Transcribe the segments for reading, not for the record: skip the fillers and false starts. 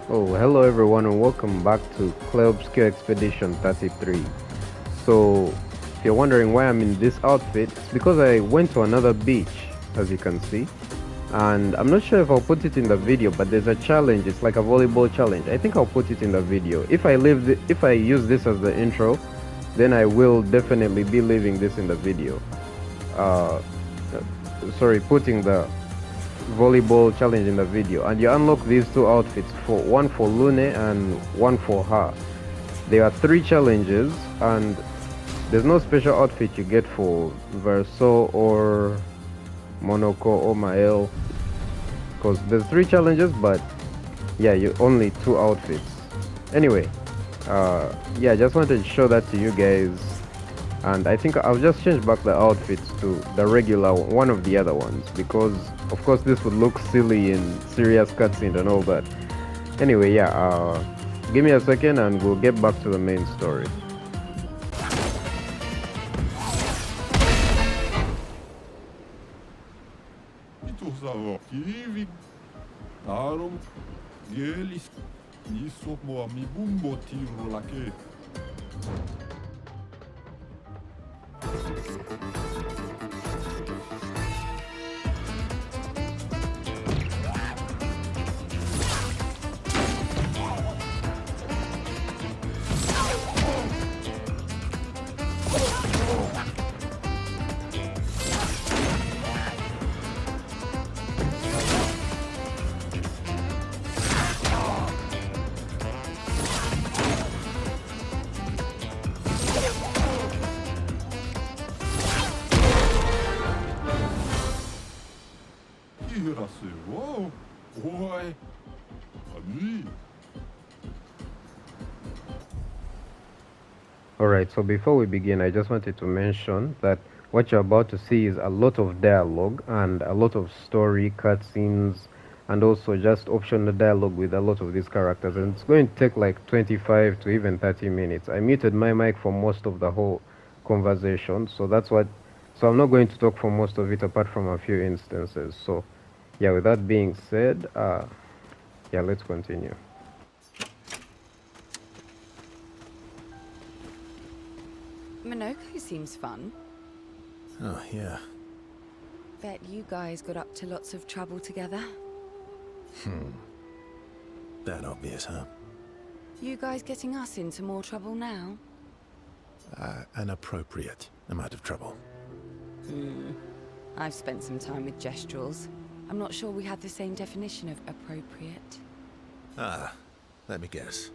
Oh, hello everyone and welcome back to Clair Obscur Expedition 33. So, if you're wondering why I'm in this outfit, it's because I went to another beach, as you can see. And I'm not sure if I'll put it in the video, but there's a challenge. It's like a volleyball challenge. I think I'll put it in the video. If I use this as the intro, then I will definitely be leaving this in the video. Uh, sorry, putting the volleyball challenge in the video, and you unlock these two outfits, for one for Lune and one for her. There are three challenges, and there's no special outfit you get for Verso or Monaco or Mael, because there's three challenges, but yeah, you only two outfits. Anyway, yeah, just wanted to show that to you guys, and I think I'll just change back the outfits to the regular one of the other ones, because of course this would look silly in serious cutscenes and all that. Anyway, yeah, give me a second and we'll get back to the main story. Alright, so before we begin, I just wanted to mention that what you're about to see is a lot of dialogue and a lot of story, cutscenes, and also just optional dialogue with a lot of these characters. And it's going to take like 25 to even 30 minutes. I muted my mic for most of the whole conversation, so that's what. So I'm not going to talk for most of it apart from a few instances. So, yeah, with that being said, yeah, let's continue. Minoko seems fun. Oh, yeah. Bet you guys got up to lots of trouble together. That obvious, huh? You guys getting us into more trouble now? An appropriate amount of trouble. I've spent some time with Gestrels. I'm not sure we had the same definition of appropriate. Let me guess.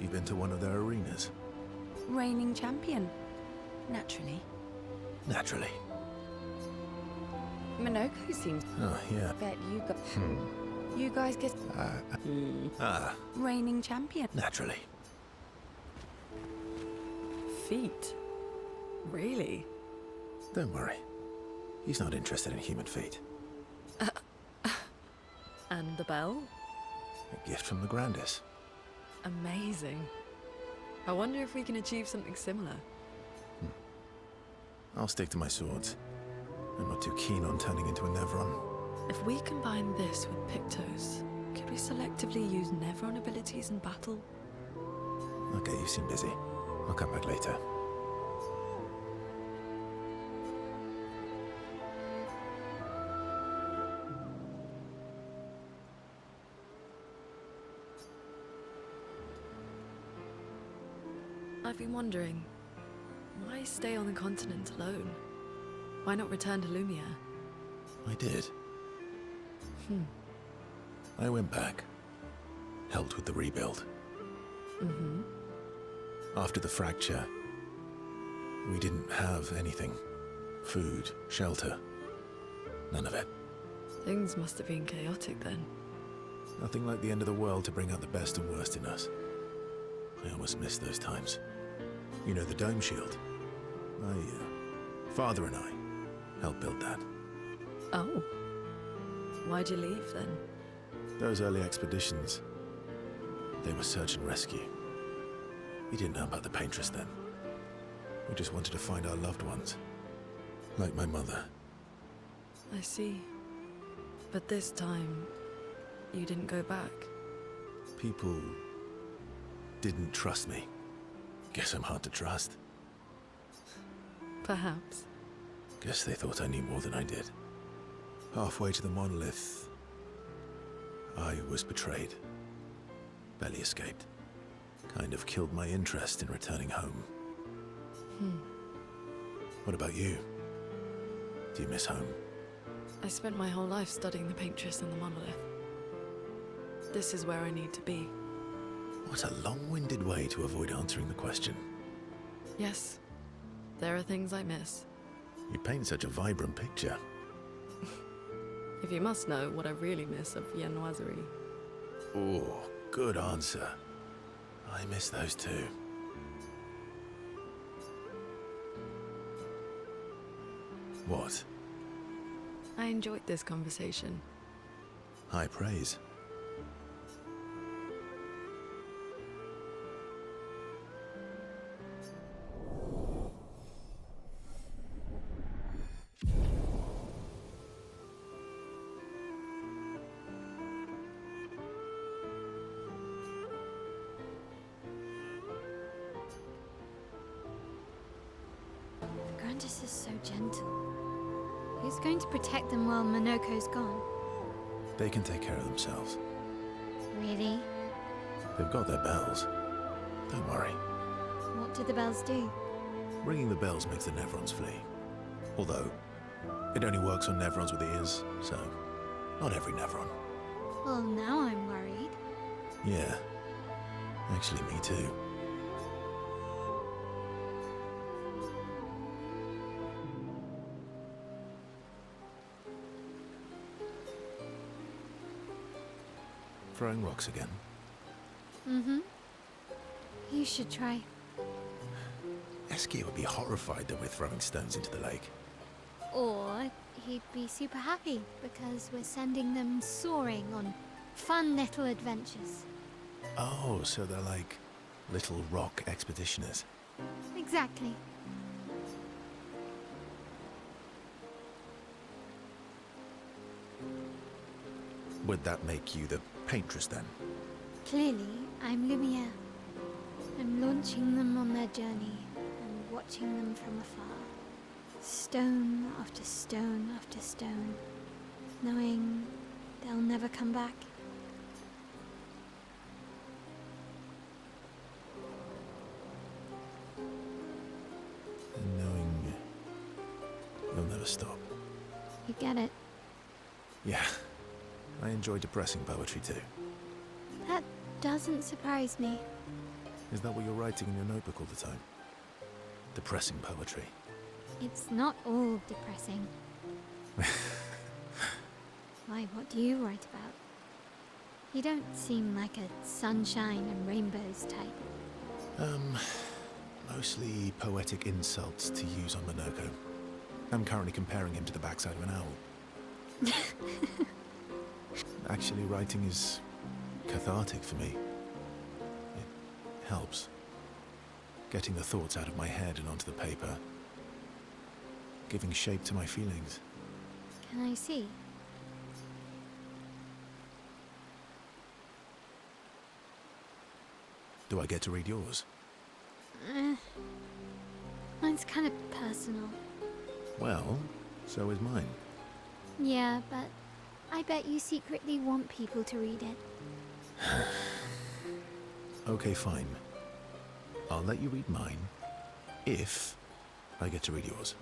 You've been to one of their arenas? Reigning champion. Naturally. Naturally. Minoko seems... Oh, yeah. Bet you got... You guys get... Reigning champion. Naturally. Feet? Really? Don't worry. He's not interested in human feet. And the bell? A gift from the Grandis. Amazing. I wonder if we can achieve something similar. I'll stick to my swords. I'm not too keen on turning into a Nevron. If we combine this with Pictos, could we selectively use Nevron abilities in battle? Okay, you seem busy. I'll come back later. I've been wondering, why stay on the continent alone? Why not return to Lumia? I did. I went back. Helped with the rebuild. After the fracture, we didn't have anything. Food, shelter. None of it. Things must have been chaotic then. Nothing like the end of the world to bring out the best and worst in us. I almost miss those times. You know the dome shield? Father and I helped build that. Oh. Why'd you leave then? Those early expeditions, they were search and rescue. We didn't know about the Paintress then. We just wanted to find our loved ones. Like my mother. I see. But this time, you didn't go back. People didn't trust me. Guess I'm hard to trust. Perhaps. Guess they thought I knew more than I did. Halfway to the monolith, I was betrayed. Barely escaped. Kind of killed my interest in returning home. What about you? Do you miss home? I spent my whole life studying the paintress and the monolith. This is where I need to be. What a long-winded way to avoid answering the question. Yes, there are things I miss. You paint such a vibrant picture. If you must know what I really miss of viennoiserie. Oh, good answer. I miss those too. What? I enjoyed this conversation. High praise. The Grandis is so gentle. Who's going to protect them while Monoko's gone? They can take care of themselves. Really? They've got their bells. Don't worry. What do the bells do? Ringing the bells makes the Nevrons flee. Although, it only works on Nevrons with ears, so not every Nevron. Well, now I'm worried. Yeah. Actually, me too. Throwing rocks again. Mm-hmm. You should try. Eskia would be horrified that we're throwing stones into the lake. Or he'd be super happy because we're sending them soaring on fun little adventures. Oh, so they're like little rock expeditioners. Exactly. Would that make you the paintress then? Clearly, I'm Lumiere. I'm launching them on their journey and watching them from afar. Stone after stone after stone, knowing they'll never come back. And knowing you'll never stop. You get it? Yeah, I enjoy depressing poetry too. That doesn't surprise me. Is that what you're writing in your notebook all the time? Depressing poetry. It's not all depressing. Why, what do you write about? You don't seem like a sunshine and rainbows type. Mostly poetic insults to use on Monoko. I'm currently comparing him to the backside of an owl. Actually, writing is cathartic for me. It helps. Getting the thoughts out of my head and onto the paper. Giving shape to my feelings. Can I see? Do I get to read yours? Mine's kind of personal. Well, so is mine. Yeah, but I bet you secretly want people to read it. Okay, fine. I'll let you read mine, if I get to read yours.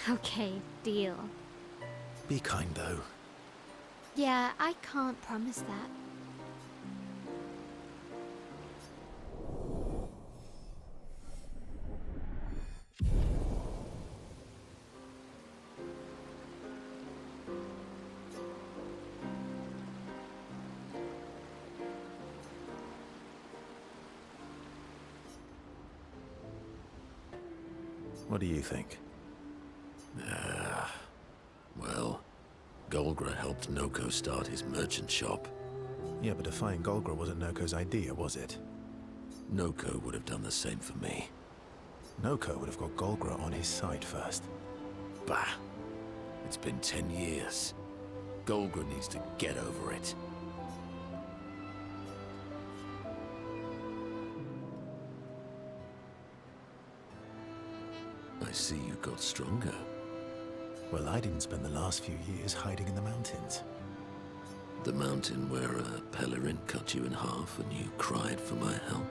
Okay, deal. Be kind, though. Yeah, I can't promise that. What do you think? Well, Golgra helped Noko start his merchant shop. Yeah, but defying Golgra wasn't Noko's idea, was it? Noko would have done the same for me. Noko would have got Golgra on his side first. Bah! It's been 10 years. Golgra needs to get over it. see you got stronger. Well, I didn't spend the last few years hiding in the mountains. The mountain where a pelerin cut you in half and you cried for my help.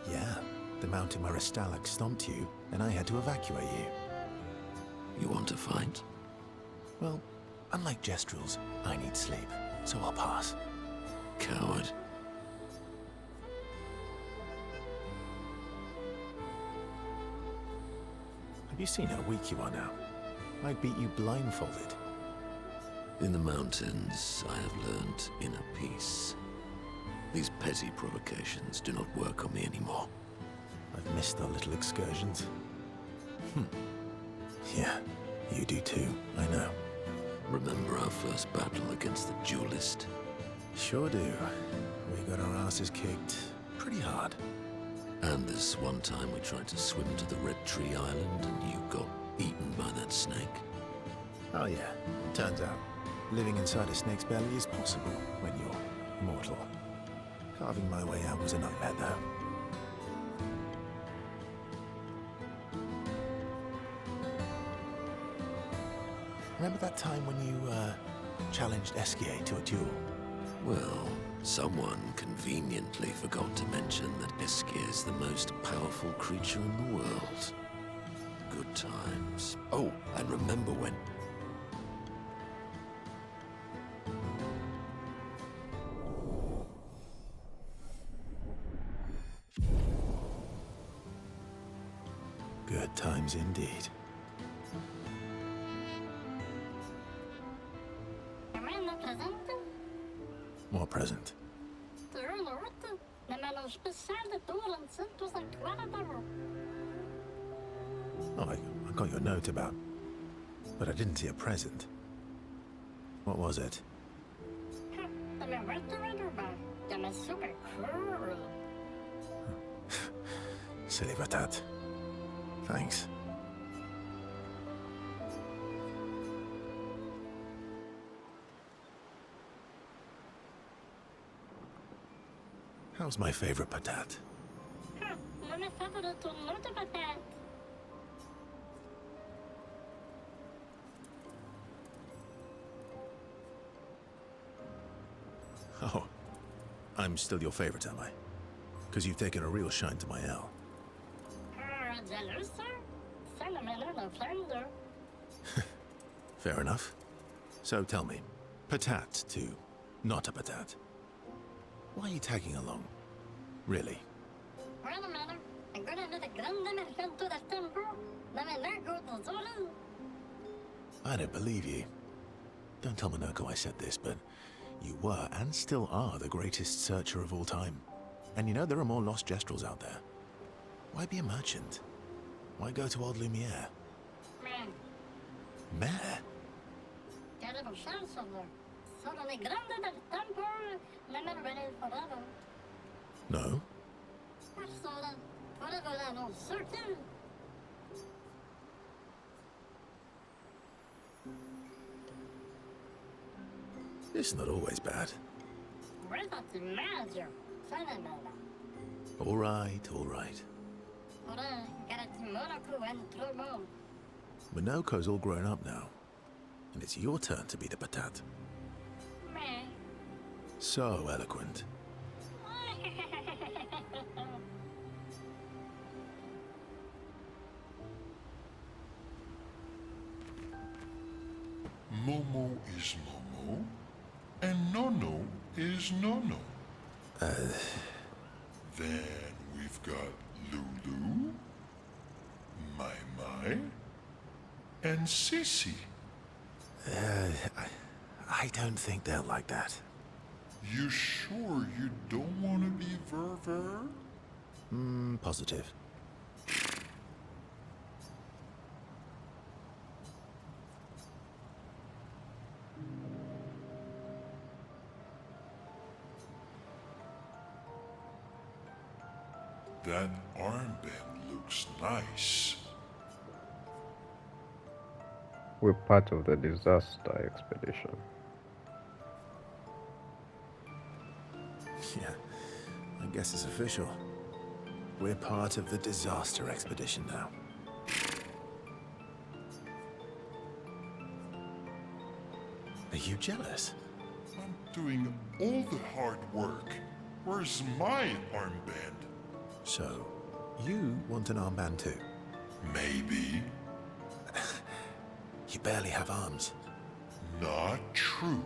Yeah, the mountain where a Stalag stomped you, and I had to evacuate you. You want to fight? Well, unlike Gestrels, I need sleep, so I'll pass. Coward. Have you seen how weak you are now? I'd beat you blindfolded. In the mountains, I have learned inner peace. These petty provocations do not work on me anymore. I've missed our little excursions. Yeah, you do too, I know. Remember our first battle against the duelist? Sure do. We got our asses kicked pretty hard. And this one time we tried to swim to the Red Tree Island and you got eaten by that snake? Oh yeah, turns out, living inside a snake's belly is possible when you're mortal. Carving my way out was a nightmare though. Remember that time when you, challenged Esquier to a duel? Well, someone conveniently forgot to mention that Esquier is the most powerful creature in the world. Good times. Oh, and remember when... Good times indeed. More present. Oh, I got your note about... But I didn't see a present. What was it? Silly Batat. Thanks. How's my favorite patat? Oh, I'm still your favorite, am I? Because you've taken a real shine to my L. Fair enough. So tell me, patat to not a patat. Why are you tagging along? Really? I don't believe you. Don't tell Minoko I said this, but you were and still are the greatest searcher of all time. And you know there are more lost Gestrels out there. Why be a merchant? Why go to old Lumiere? Mare? No? It's not always bad. All right, all right. Minoko's all grown up now, and it's your turn to be the patat. So eloquent. Momo is Momo, and Nono is Nono. Then we've got Lulu, Mai, and Sissy. I don't think they'll like that. You sure you don't want to be Ver? Positive. That armband looks nice. We're part of the disaster expedition. Yeah, I guess it's official. We're part of the disaster expedition now. Are you jealous? I'm doing all the hard work. Where's my armband? So, you want an armband too? Maybe. You barely have arms. Not true.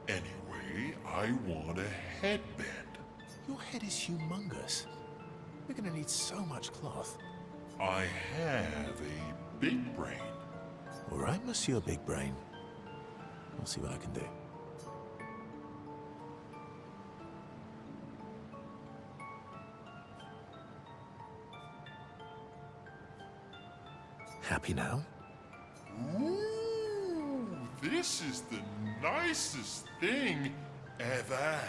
Anyway, I want a headband. Your head is humongous. You're gonna need so much cloth. I have a big brain. All right, Monsieur Big Brain. I'll see what I can do. Happy now? Ooh, this is the nicest thing ever.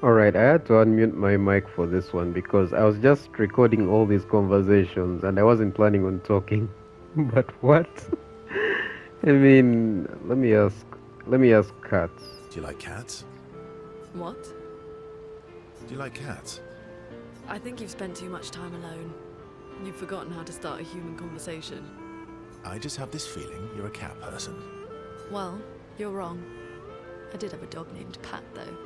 Alright, I had to unmute my mic for this one because I was just recording all these conversations and I wasn't planning on talking. But what? I mean, let me ask cats. Do you like cats? What? Do you like cats? I think you've spent too much time alone. You've forgotten how to start a human conversation. I just have this feeling you're a cat person. Well, you're wrong. I did have a dog named Pat, though.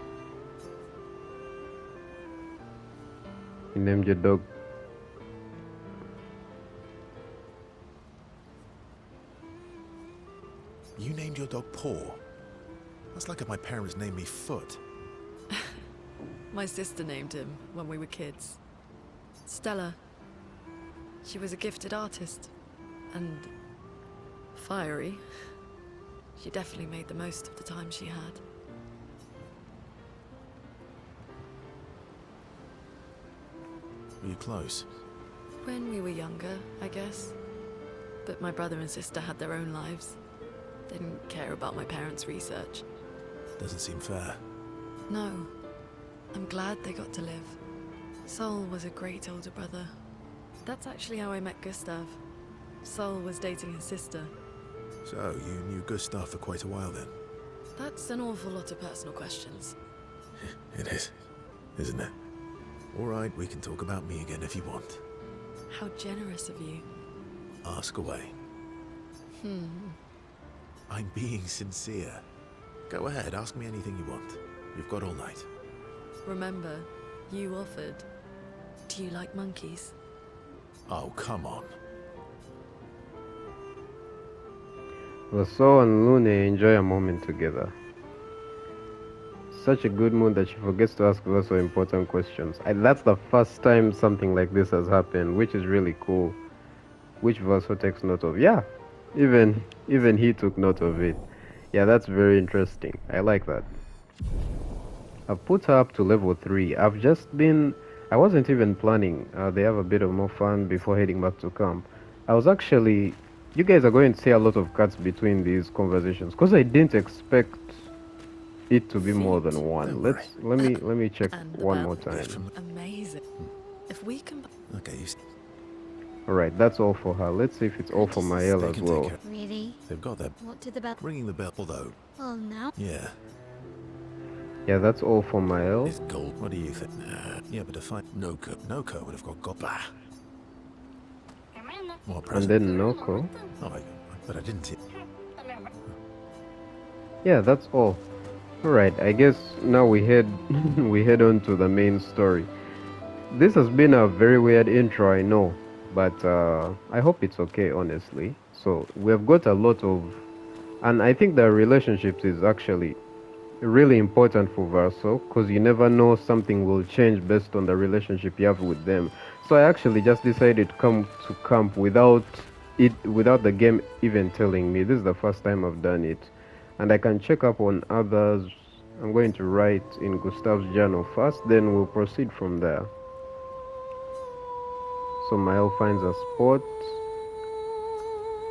You named your dog. You named your dog Paw. That's like if my parents named me Foot. My sister named him when we were kids. Stella. She was a gifted artist. And fiery. She definitely made the most of the time she had. Were you close? When we were younger, I guess. But my brother and sister had their own lives. They didn't care about my parents' research. Doesn't seem fair. No. I'm glad they got to live. Sol was a great older brother. That's actually how I met Gustav. Sol was dating his sister. So, you knew Gustav for quite a while then? That's an awful lot of personal questions. It is, isn't it? All right, we can talk about me again if you want. How generous of you. Ask away. I'm being sincere. Go ahead, ask me anything you want. You've got all night. Remember, you offered. Do you like monkeys? Oh, come on. Vaso and Lune enjoy a moment together. Such a good mood that she forgets to ask Vaso important questions. That's the first time something like this has happened, which is really cool. Which Vaso takes note of. Yeah, even he took note of it. Yeah, that's very interesting. I like that. I've put her up to level 3. I wasn't even planning. They have a bit of more fun before heading back to camp. You guys are going to see a lot of cuts between these conversations because I didn't expect it to be more than one. Let me check one more time. Amazing. If we can... Okay, Alright, that's all for her. Let's see if it's all for Mael as well. Really? They've got that. What did the bell? Ringing the bell, though. Well, now? Yeah. Yeah, that's all for Mael. It's gold. What do you think? Yeah, but if I... Noko would have got Gobba. More And present. then Noko. Oh, but I didn't see... Yeah, that's all. Alright, I guess now we head on to the main story. This has been a very weird intro, I know, but I hope it's okay, honestly. So we've got a lot of, and I think the relationships is actually really important for Verso, because you never know, something will change based on the relationship you have with them. So I actually just decided to come to camp without the game even telling me. This is the first time I've done it, and I can check up on others I'm going to write in Gustav's journal first, then we'll proceed from there. So Mael finds a spot,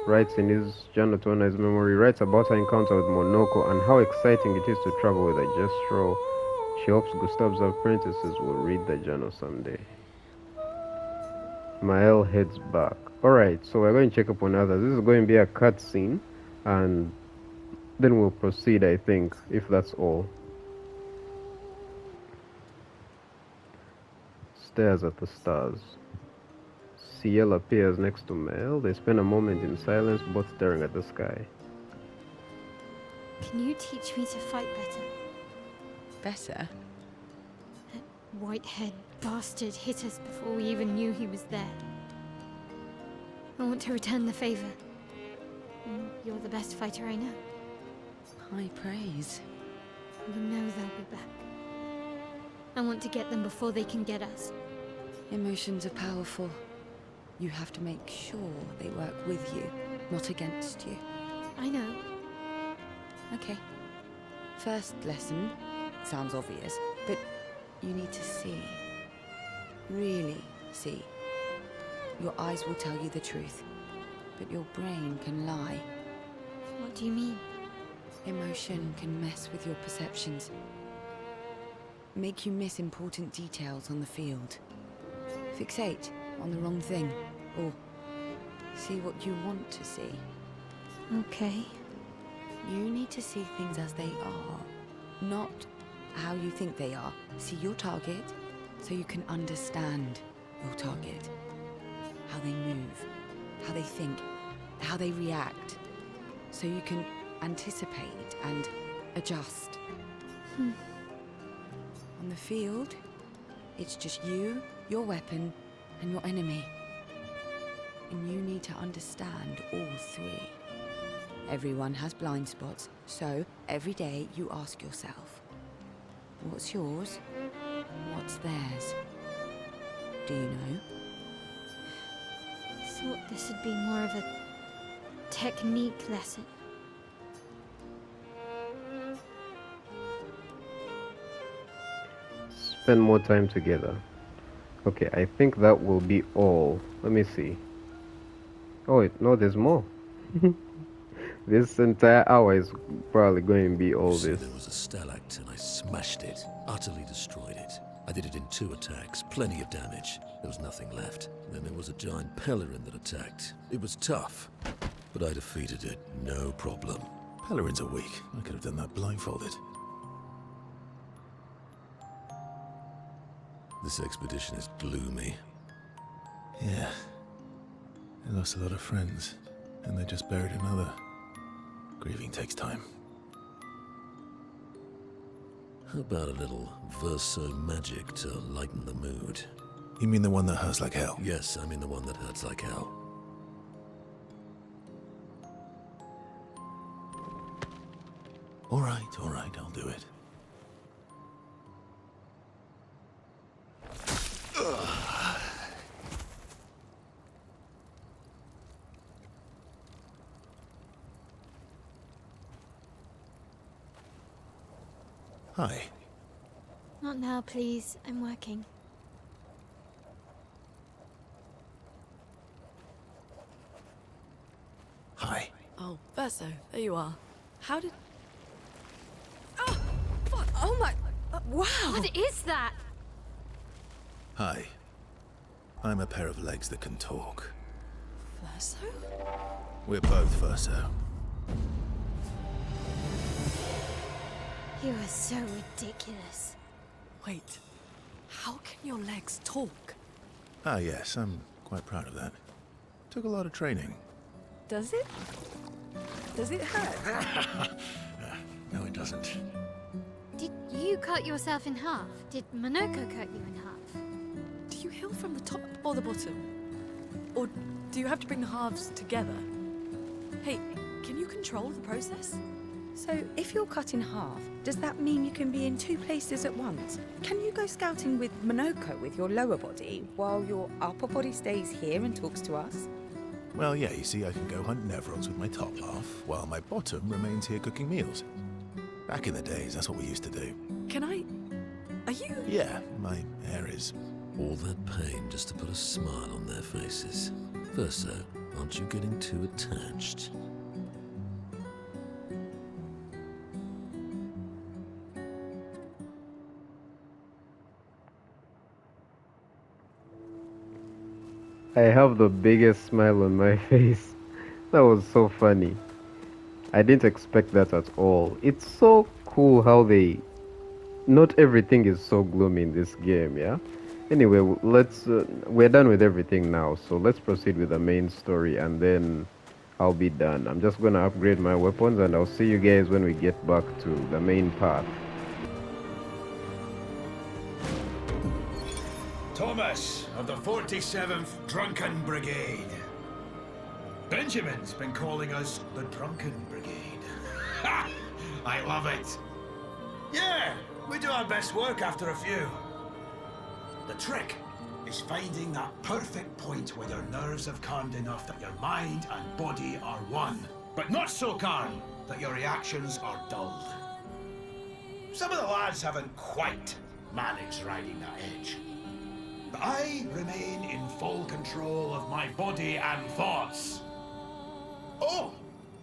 writes in his journal to honor his memory, writes about her encounter with Monoko and how exciting it is to travel with a Jestro. She hopes Gustav's apprentices will read the journal someday. Mael heads back. Alright, so we're going to check up on others. This is going to be a cutscene, and then we'll proceed, I think, if that's all. Stares at the stars. Ciel appears next to Mael. They spend a moment in silence, both staring at the sky. Can you teach me to fight better? Better? That white-haired bastard hit us before we even knew he was there. I want to return the favor. And you're the best fighter I know. High praise. You know they'll be back. I want to get them before they can get us. Emotions are powerful. You have to make sure they work with you, not against you. I know. Okay. First lesson. Sounds obvious, but you need to see. Really see. Your eyes will tell you the truth, but your brain can lie. What do you mean? Emotion can mess with your perceptions. Make you miss important details on the field. Fixate on the wrong thing, or see what you want to see. Okay. You need to see things as they are, not how you think they are. See your target, so you can understand your target. How they move, how they think, how they react, so you can anticipate and adjust. On the field, it's just you, your weapon, and your enemy. And you need to understand all three. Everyone has blind spots, so every day you ask yourself, what's yours? What's theirs? Do you know? Thought this would be more of a technique lesson. Spend more time together. Okay, I think that will be all. Let me see. Oh, wait, no, there's more. This entire hour is probably going to be all You see, this. there was a stalactite and I smashed it, utterly destroyed it. I did it in 2 attacks, plenty of damage. There was nothing left. Then there was a giant Pellerin that attacked. It was tough, but I defeated it, no problem. Pellerins are weak. I could have done that blindfolded. This expedition is gloomy. Yeah. I lost a lot of friends, and they just buried another. Grieving takes time. How about a little verso magic to lighten the mood? You mean the one that hurts like hell? Yes, I mean the one that hurts like hell. All right, I'll do it. Hi. Not now, please. I'm working. Hi. Oh, Verso, there you are. How did... Oh my... wow! What is that? Hi. I'm a pair of legs that can talk. Verso? We're both Verso. You are so ridiculous. Wait, how can your legs talk? Ah, yes, I'm quite proud of that. Took a lot of training. Does it? Does it hurt? No, it doesn't. Did you cut yourself in half? Did Monoko cut you in half? Do you heal from the top or the bottom? Or do you have to bring the halves together? Hey, can you control the process? So, if you're cut in half, does that mean you can be in 2 places at once? Can you go scouting with Monoko with your lower body, while your upper body stays here and talks to us? Well, yeah, you see, I can go hunt Nevrils with my top half, while my bottom remains here cooking meals. Back in the days, that's what we used to do. Can I... Are you... Yeah, my hair is. All that pain just to put a smile on their faces. Verso, aren't you getting too attached? I have the biggest smile on my face. That was so funny. I didn't expect that at all. It's so cool how they... Not everything is so gloomy in this game, yeah? Anyway, let's... we're done with everything now, so let's proceed with the main story and then I'll be done. I'm just gonna upgrade my weapons and I'll see you guys when we get back to the main path. Thomas of the 47th Drunken Brigade. Benjamin's been calling us the Drunken Brigade. Ha! I love it. Yeah, we do our best work after a few. The trick is finding that perfect point where your nerves have calmed enough that your mind and body are one, but not so calm that your reactions are dulled. Some of the lads haven't quite managed riding that edge. But I remain in full control of my body and thoughts. Oh,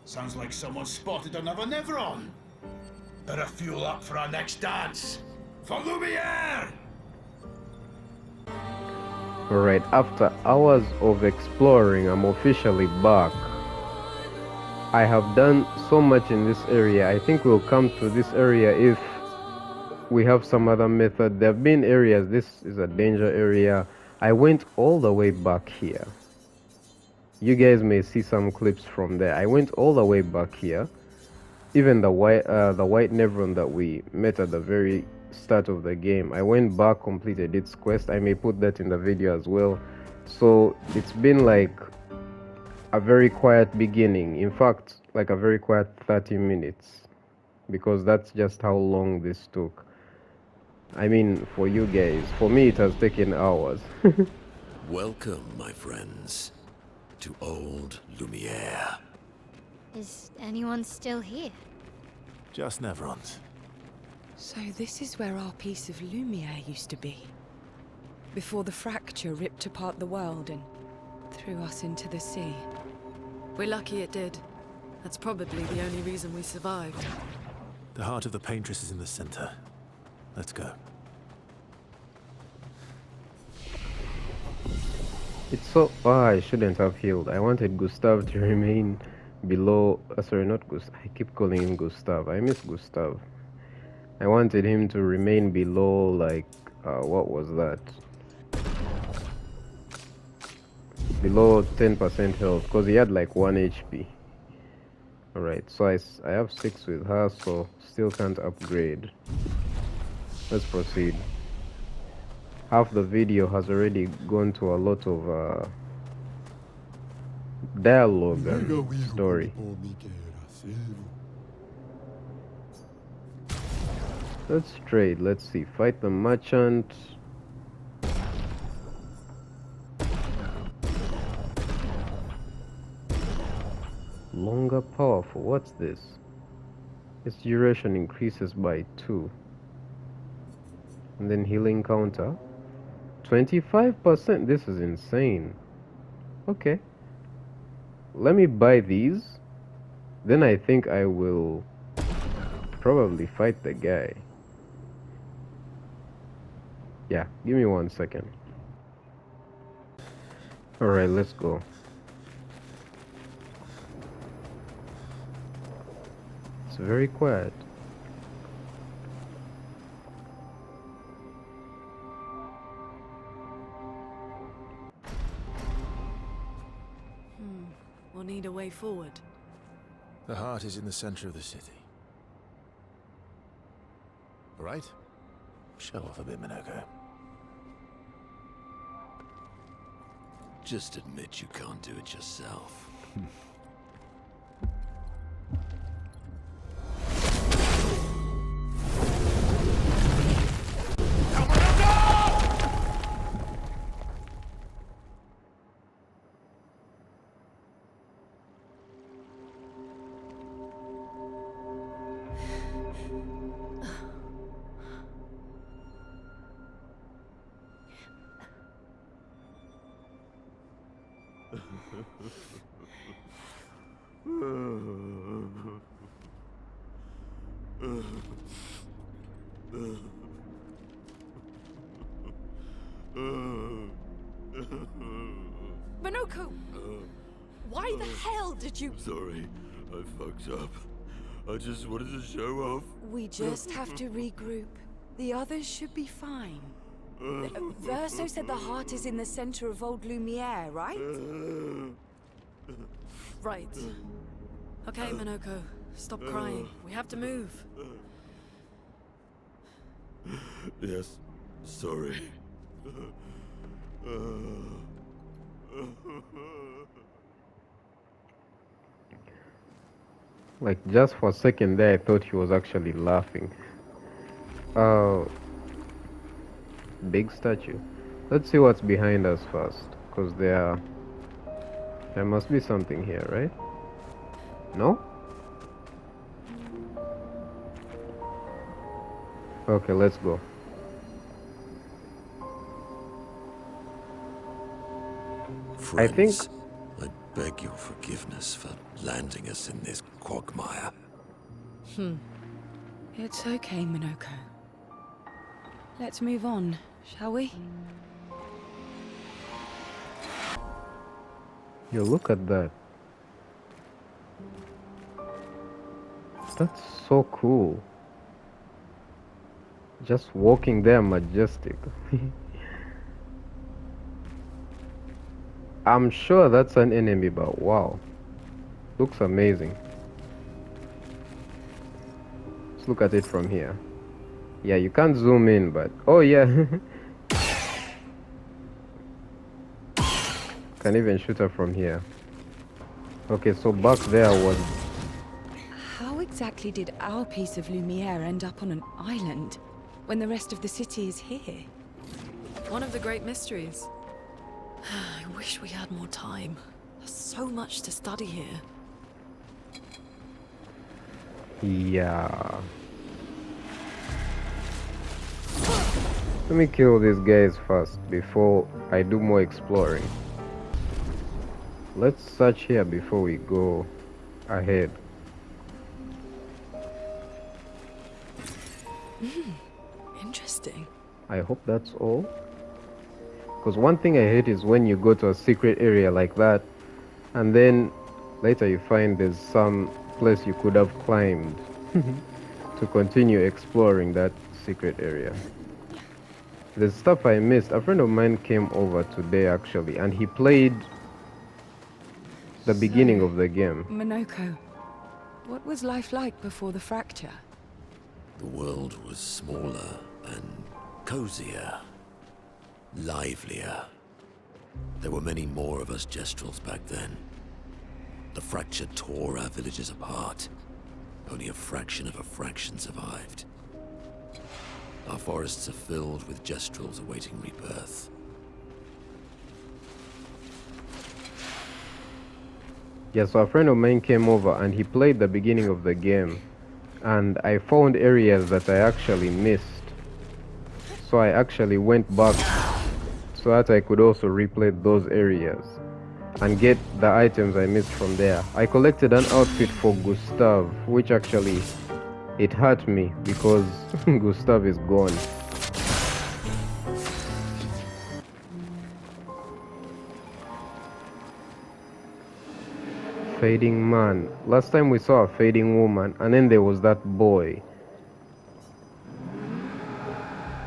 sounds like someone spotted another Nevron. Better fuel up for our next dance. For Lumiere! Alright, after hours of exploring, I'm officially back. I have done so much in this area. I think we'll come to this area if we have some other method. There have been areas, this is a danger area. I went all the way back here. You guys may see some clips from there. I went all the way back here. Even the white Nevron that we met at the very start of the game, I went back, completed its quest. I may put that in the video as well. So it's been like a very quiet beginning. In fact, like a very quiet 30 minutes. Because that's just how long this took. I mean, for you guys. For me, it has taken hours. Welcome, my friends, to old Lumiere. Is anyone still here? Just Nevrons. So this is where our piece of Lumiere used to be. Before the fracture ripped apart the world and threw us into the sea. We're lucky it did. That's probably the only reason we survived. The heart of the paintress is in the center. Let's go. It's so... I shouldn't have healed. I wanted Gustav to remain below... sorry, not Gustav. I keep calling him Gustav. I miss Gustav. I wanted him to remain below, like... what was that? Below 10% health. Because he had like 1 HP. Alright, so I have 6 with her, so still can't upgrade. Let's proceed. Half the video has already gone to a lot of dialogue and story. Let's trade. Let's see. Fight the merchant. Longer powerful. What's this? Its duration increases by 2. And then healing counter 25%. This is insane. Okay, let me buy these, then I think I will probably fight the guy. Yeah, give me 1 second. Alright, let's go. It's very quiet. We'll need a way forward. The heart is in the center of the city. All right? Show off a bit, Minoko. Just admit you can't do it yourself. Minoko! Why the hell did you... Sorry, I fucked up. I just wanted to show off. We just have to regroup. The others should be fine. Verso said the heart is in the center of Old Lumiere, right? Right. Okay, Minoko. Stop crying. We have to move. Yes, sorry. Like, just for a second there, I thought he was actually laughing. Uh, big statue. Let's see what's behind us first, because there must be something here, right? No? Okay, let's go. Friends, I beg your forgiveness for landing us in this quagmire. It's okay, Minoko. Let's move on, shall we? Yo, look at that. That's so cool. Just walking there, majestic. I'm sure that's an enemy, but wow. Looks amazing. Let's look at it from here. Yeah, you can't zoom in, but... Oh, yeah. Can even shoot her from here. Okay, so back there was... How exactly did our piece of Lumiere end up on an island when the rest of the city is here? One of the great mysteries. I wish we had more time. There's so much to study here. Yeah. Let me kill these guys first before I do more exploring. Let's search here before we go ahead. Interesting. I hope that's all. Because one thing I hate is when you go to a secret area like that and then later you find there's some place you could have climbed to continue exploring that secret area. There's stuff I missed. A friend of mine came over today actually and he played the beginning of the game. Minoko, what was life like before the fracture? The world was smaller and cozier, livelier. There were many more of us Gestrels back then. The fracture tore our villages apart. Only a fraction of a fraction survived. Our forests are filled with Gestrels awaiting rebirth. Yeah, so a friend of mine came over and he played the beginning of the game and I found areas that I actually missed. So I actually went back so that I could also replay those areas and get the items I missed from there. I collected an outfit for Gustav, which actually it hurt me because Gustav is gone. Fading man. Last time we saw a fading woman and then there was that boy.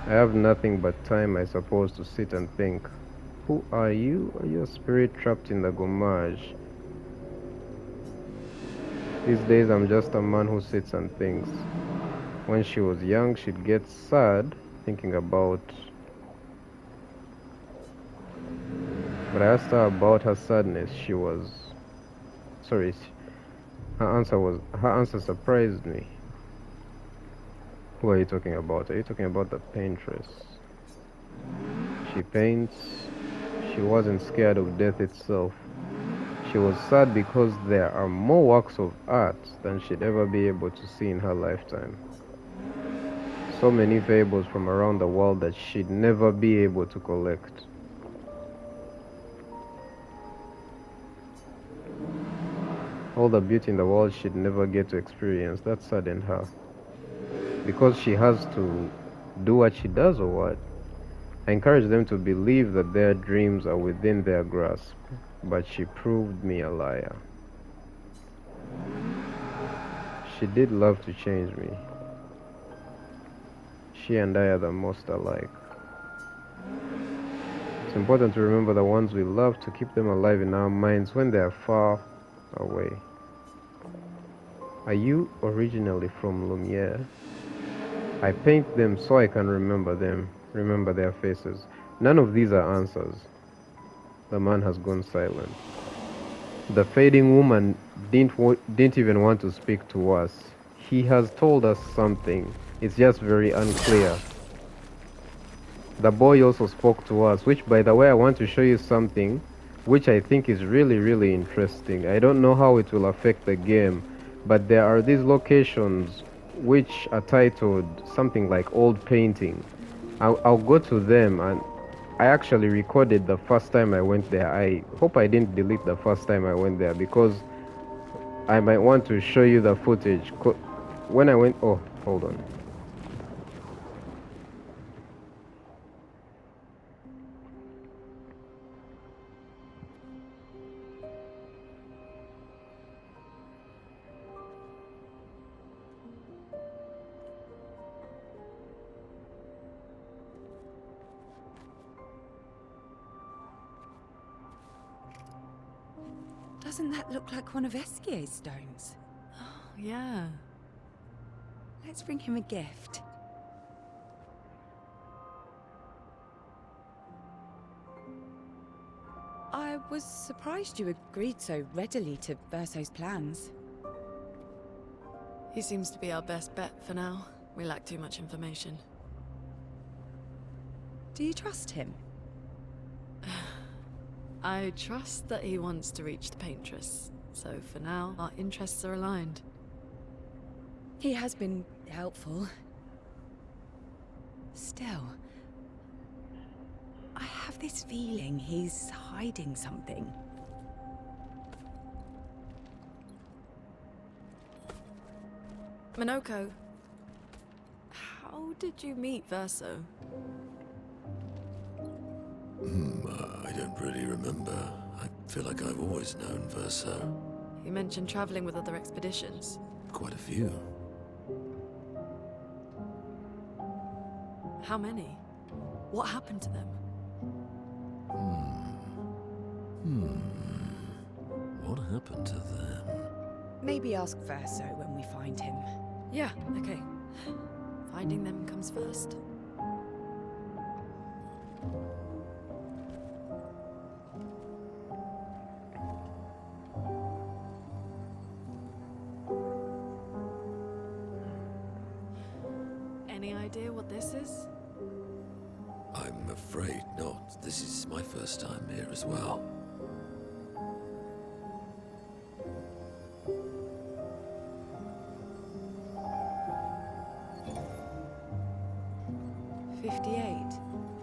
I have nothing but time, I suppose, to sit and think. Who are you? Are you a spirit trapped in the gommage? These days I'm just a man who sits and thinks. When she was young, she'd get sad thinking about... But I asked her about her sadness. She was... Sorry, her answer surprised me. Who are you talking about? Are you talking about the paintress? She paints. She wasn't scared of death itself. She was sad because there are more works of art than she'd ever be able to see in her lifetime. So many fables from around the world that she'd never be able to collect. All the beauty in the world she'd never get to experience. That saddened her. Because she has to do what she does or what? I encourage them to believe that their dreams are within their grasp, but she proved me a liar. She did love to change me. She and I are the most alike. It's important to remember the ones we love, to keep them alive in our minds when they are far away. Are you originally from Lumiere? I paint them so I can remember them, remember their faces. None of these are answers. The man has gone silent. The fading woman didn't even want to speak to us. He has told us something. It's just very unclear. The boy also spoke to us, which, by the way, I want to show you something which I think is really, really interesting. I don't know how it will affect the game, but there are these locations which are titled something like old painting. I'll go to them, and I actually recorded the first time I went there. I hope I didn't delete the first time I went there, because I might want to show you the footage. When I went, oh, hold on. Doesn't that look like one of Esquier's stones? Oh, yeah. Let's bring him a gift. I was surprised you agreed so readily to Verso's plans. He seems to be our best bet for now. We lack too much information. Do you trust him? I trust that he wants to reach the Paintress, so for now, our interests are aligned. He has been helpful. Still, I have this feeling he's hiding something. Minoko, how did you meet Verso? I don't really remember. I feel like I've always known Verso. You mentioned traveling with other expeditions. Quite a few. How many? What happened to them? What happened to them? Maybe ask Verso when we find him. Yeah, okay. Finding them comes first. Any idea what this is? I'm afraid not. This is my first time here as well.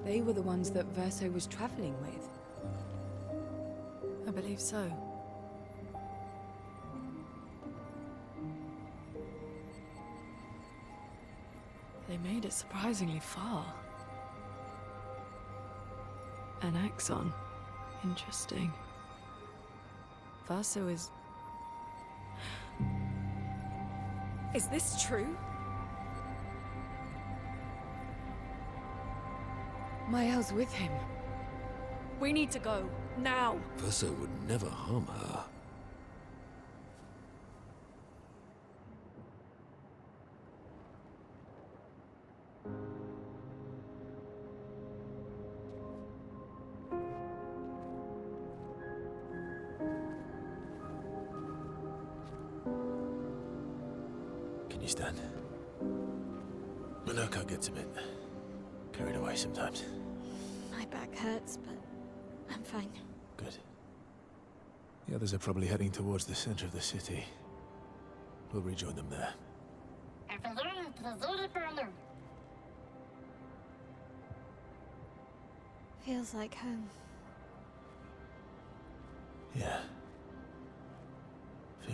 They were the ones that Verso was traveling with. I believe so. They made it surprisingly far. An axon. Interesting. Verso is... Is this true? Mael's with him. We need to go. Now. Verso would never harm her. Can you stand? Minoko gets a bit carried away sometimes. My back hurts, but I'm fine. Good. The others are probably heading towards the center of the city. We'll rejoin them there. Feels like home. Yeah.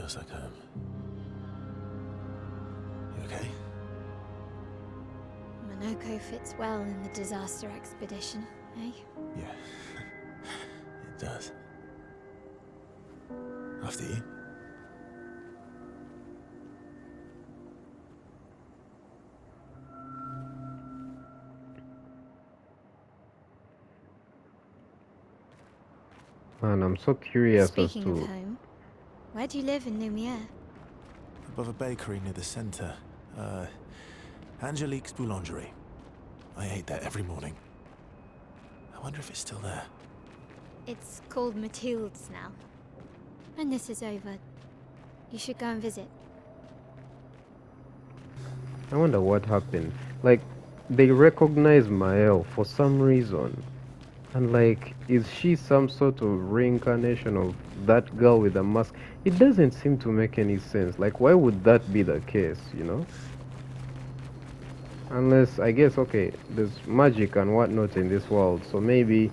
Feels like home. You okay? Monoko fits well in the disaster expedition, eh? Yeah. It does. After you. Man, I'm so curious as Speaking of to... home, where do you live in Lumiere? Above a bakery near the center. Angelique's Boulangerie. I ate there every morning. I wonder if it's still there. It's called Mathilde's now. When this is over, you should go and visit. I wonder what happened. Like, they recognize Mael for some reason. And like, is she some sort of reincarnation of that girl with the mask? It doesn't seem to make any sense. Like, why would that be the case, you know? Unless, I guess, okay, there's magic and whatnot in this world, so maybe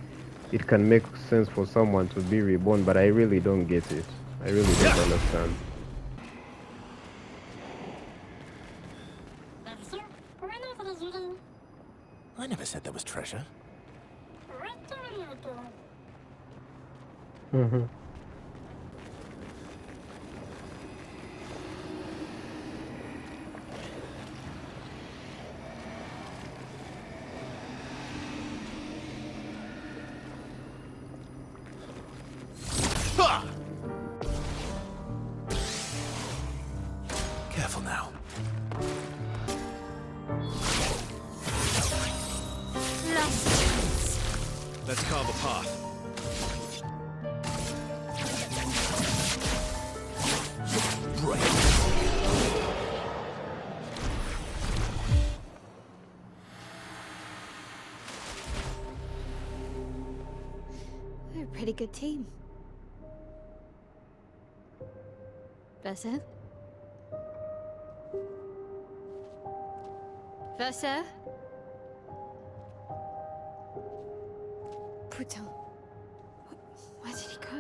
it can make sense for someone to be reborn, but I really don't get it. I really don't understand. I never said there was treasure. Mm-hmm. Careful now. Let's carve a path. We're a pretty good team. Verso? Verso? Putain. Where did he go?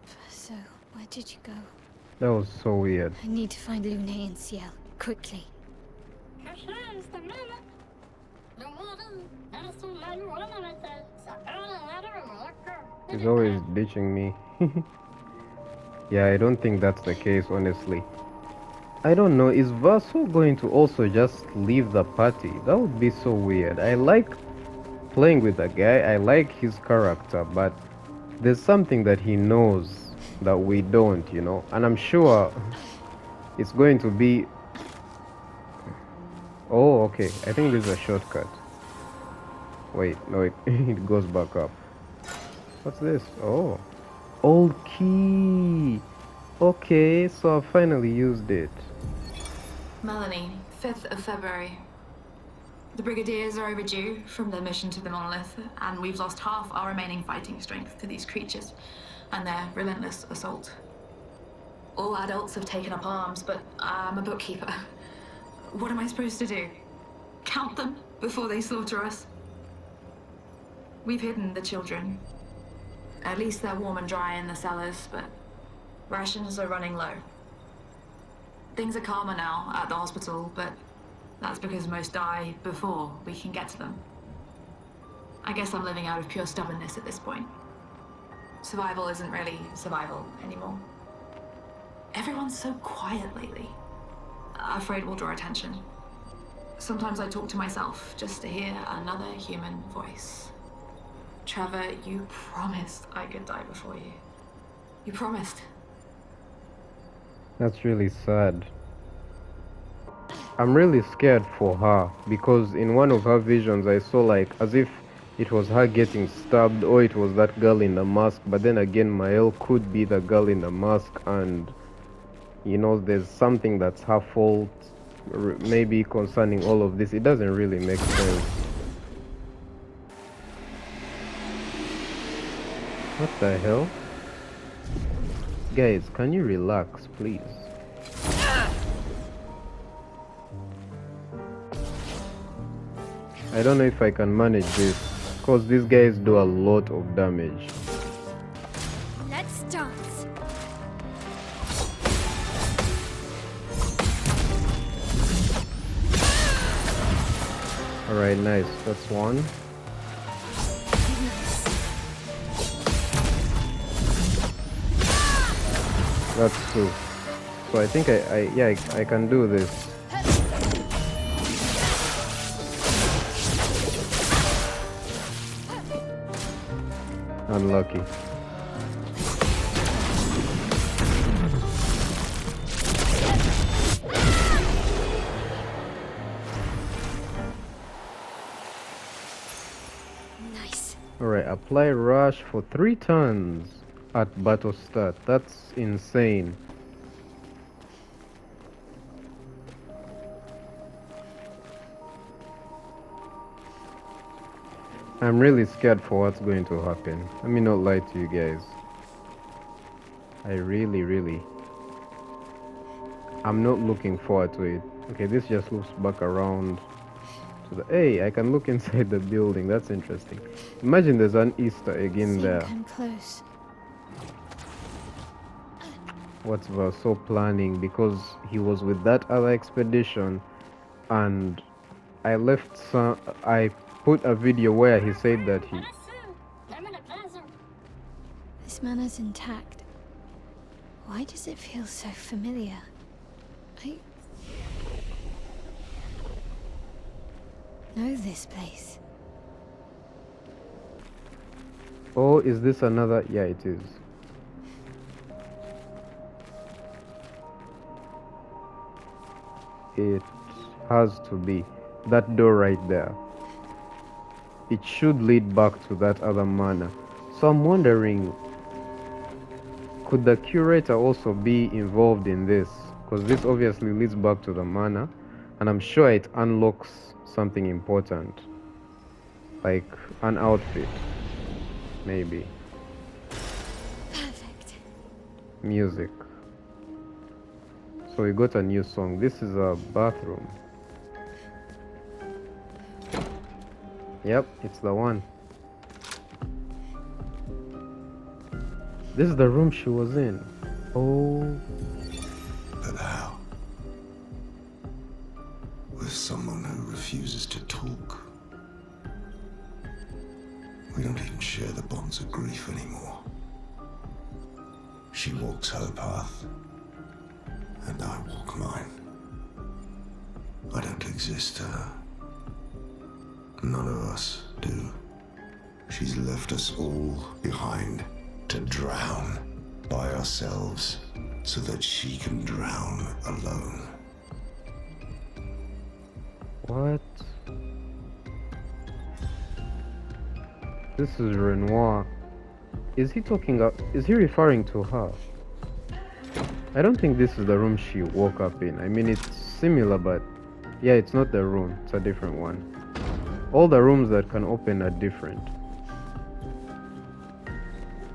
Verso, where did you go? That was so weird. I need to find Lune and Ciel, quickly. He's always ditching me. Yeah, I don't think that's the case, honestly. I don't know, is Vaso going to also just leave the party? That would be so weird. I like playing with the guy, I like his character, but there's something that he knows that we don't, you know? And I'm sure it's going to be... Oh, okay, I think this is a shortcut. Wait, no, it goes back up. What's this? Oh. Old key. Okay, so I finally used it. Melanie, 5th of February. The Brigadiers are overdue from their mission to the Monolith, and we've lost half our remaining fighting strength to these creatures and their relentless assault. All adults have taken up arms, but I'm a bookkeeper. What am I supposed to do? Count them before they slaughter us? We've hidden the children. At least they're warm and dry in the cellars, but rations are running low. Things are calmer now at the hospital, but that's because most die before we can get to them. I guess I'm living out of pure stubbornness at this point. Survival isn't really survival anymore. Everyone's so quiet lately. Afraid we'll draw attention. Sometimes I talk to myself just to hear another human voice. Trevor, you promised I could die before you. You promised. That's really sad. I'm really scared for her because in one of her visions I saw like as if it was her getting stabbed or it was that girl in the mask, but then again Mael could be the girl in the mask, and you know there's something that's her fault maybe concerning all of this. It doesn't really make sense. What the hell? Guys, can you relax, please? I don't know if I can manage this, because these guys do a lot of damage. Let's dance. Alright, nice. That's one. That's two. So I think I can do this. Unlucky. Nice. Alright, apply rush for 3 turns at battle start. That's insane. I'm really scared for what's going to happen. Let me not lie to you guys. I really I'm not looking forward to it. Okay, this just loops back around to the... Hey, I can look inside the building. That's interesting. Imagine there's an Easter egg in there. I'm close. What's Verso planning? Because he was with that other expedition, and I put a video where he said that This manor's intact. Why does it feel so familiar? I know this place. Oh, is this another? Yeah, it is. It has to be that door right there. It should lead back to that other manor. So I'm wondering, could the curator also be involved in this? Because this obviously leads back to the manor, and I'm sure it unlocks something important, like an outfit, maybe. Perfect. Music. So we got a new song. This is a bathroom. Yep, it's the one. This is the room she was in. Oh. But how? With someone who refuses to talk. We don't even share the bonds of grief anymore. She walks her path, and I walk mine. I don't exist to her. None of us do. She's left us all behind to drown by ourselves so that she can drown alone. What? This is Renoir. Is he referring to her? I don't think this is the room she woke up in. I mean, it's similar, but yeah, it's not the room. It's a different one. All the rooms that can open are different.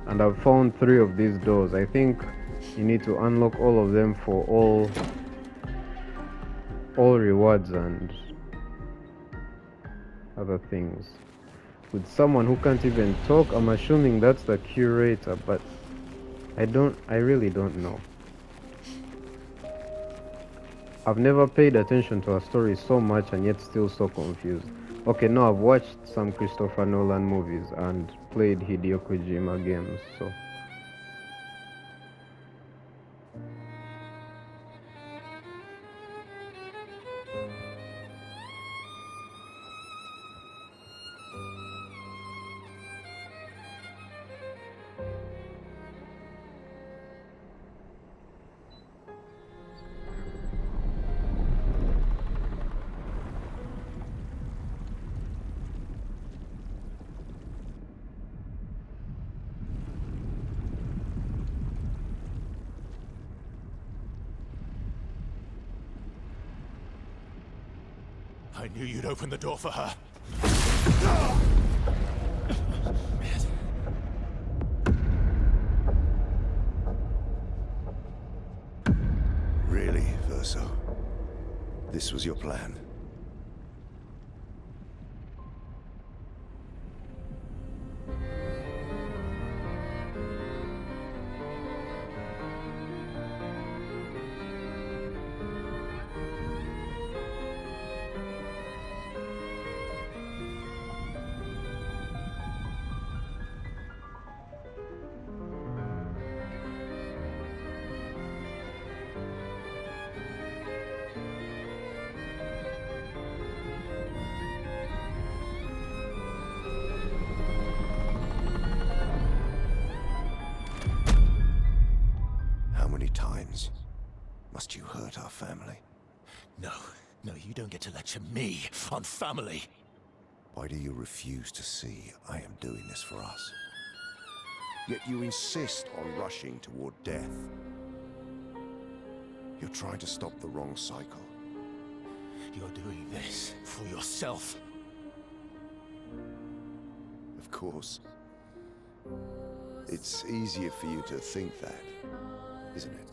And I've found 3 of these doors. I think you need to unlock all of them for all rewards and other things. With someone who can't even talk, I'm assuming that's the curator, but I really don't know. I've never paid attention to a story so much and yet still so confused. Okay, no, I've watched some Christopher Nolan movies and played Hideo Kojima games, so... I knew you'd open the door for her. this was your plan. How many times must you hurt our family? No, you don't get to lecture me on family. Why do you refuse to see I am doing this for us? Yet you insist on rushing toward death. You're trying to stop the wrong cycle. You're doing this for yourself. Of course. It's easier for you to think that, isn't it?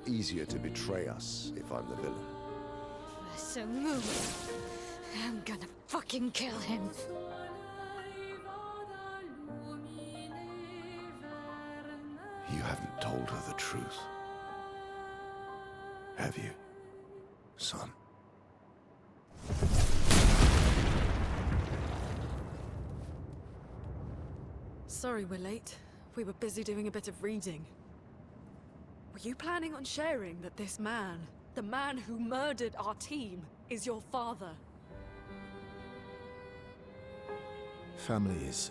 Easier to betray us if I'm the villain. So move. I'm gonna fucking kill him. You haven't told her the truth. Have you, son? Sorry we're late. We were busy doing a bit of reading. Were you planning on sharing that this man, the man who murdered our team, is your father? Family is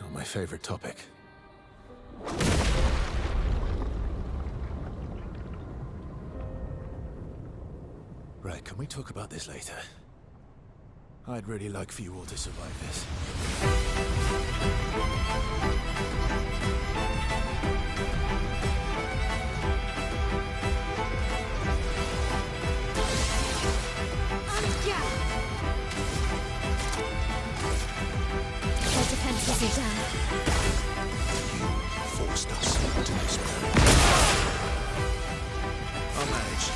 not my favorite topic. Right, can we talk about this later? I'd really like for you all to survive this. Their defenses are down. You forced us into this. I'll manage.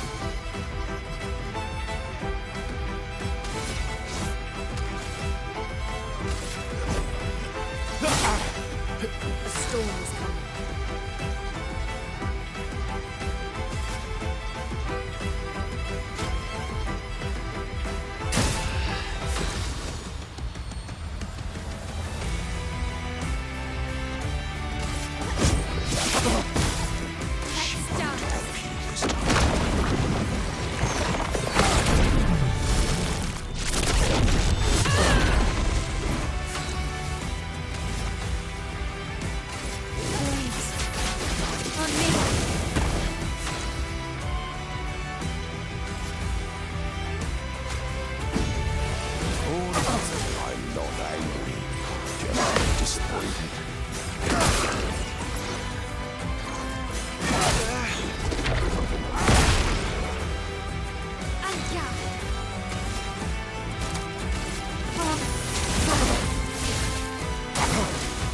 The storm is coming. I'm not angry, just disappointed.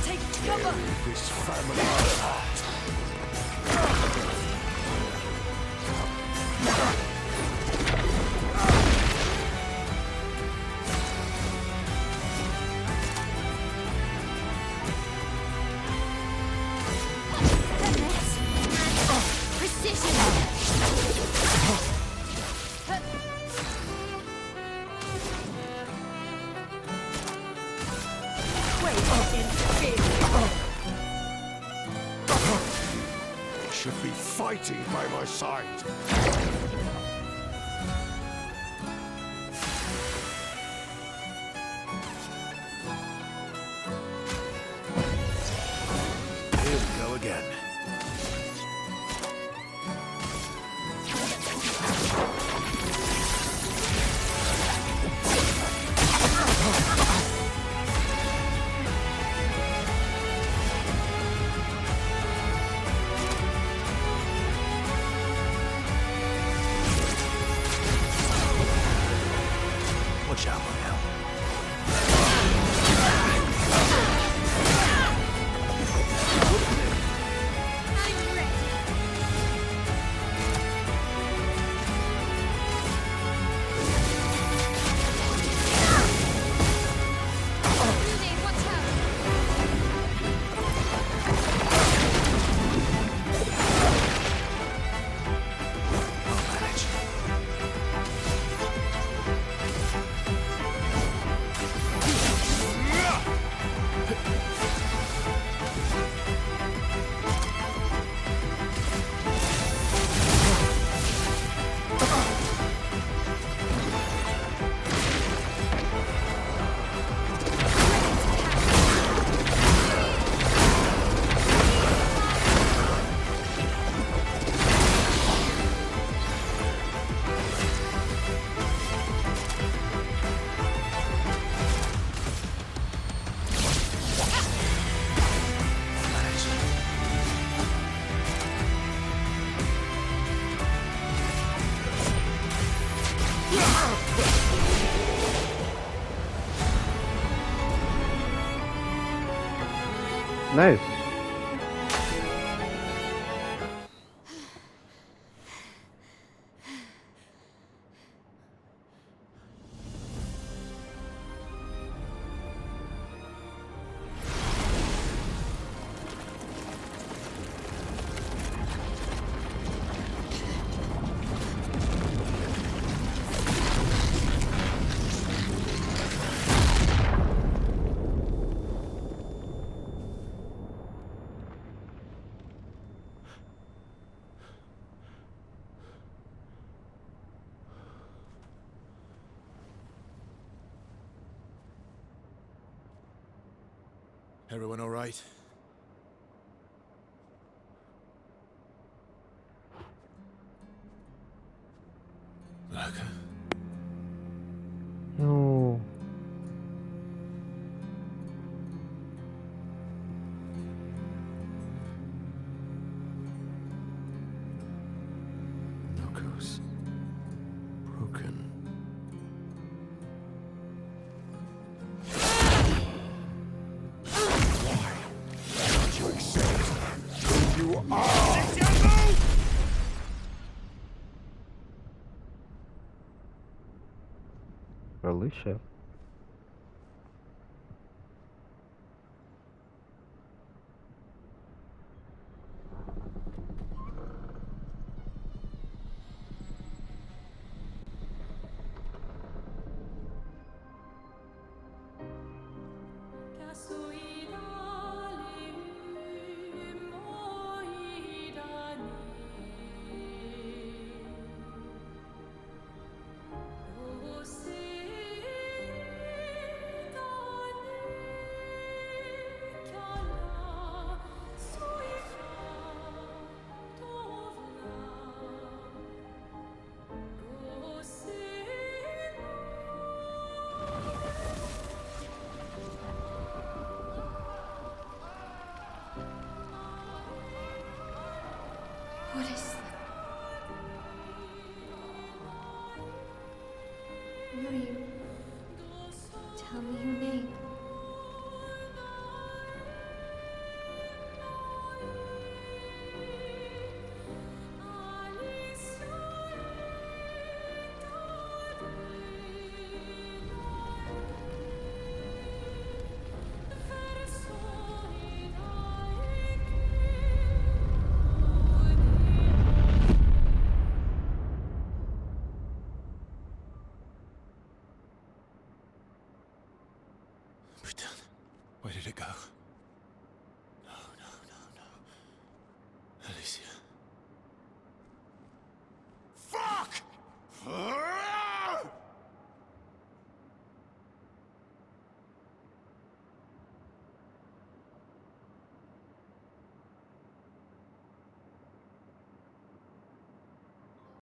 Take cover! This family. Should be fighting by my side. Here we go again. Watch out, Monel. Nice. Everyone all right? Lurker? No. Knuckles. Broken. Don't you accept who you are? Alicia. What is that? Will you tell me your name? We're done. Where did it go?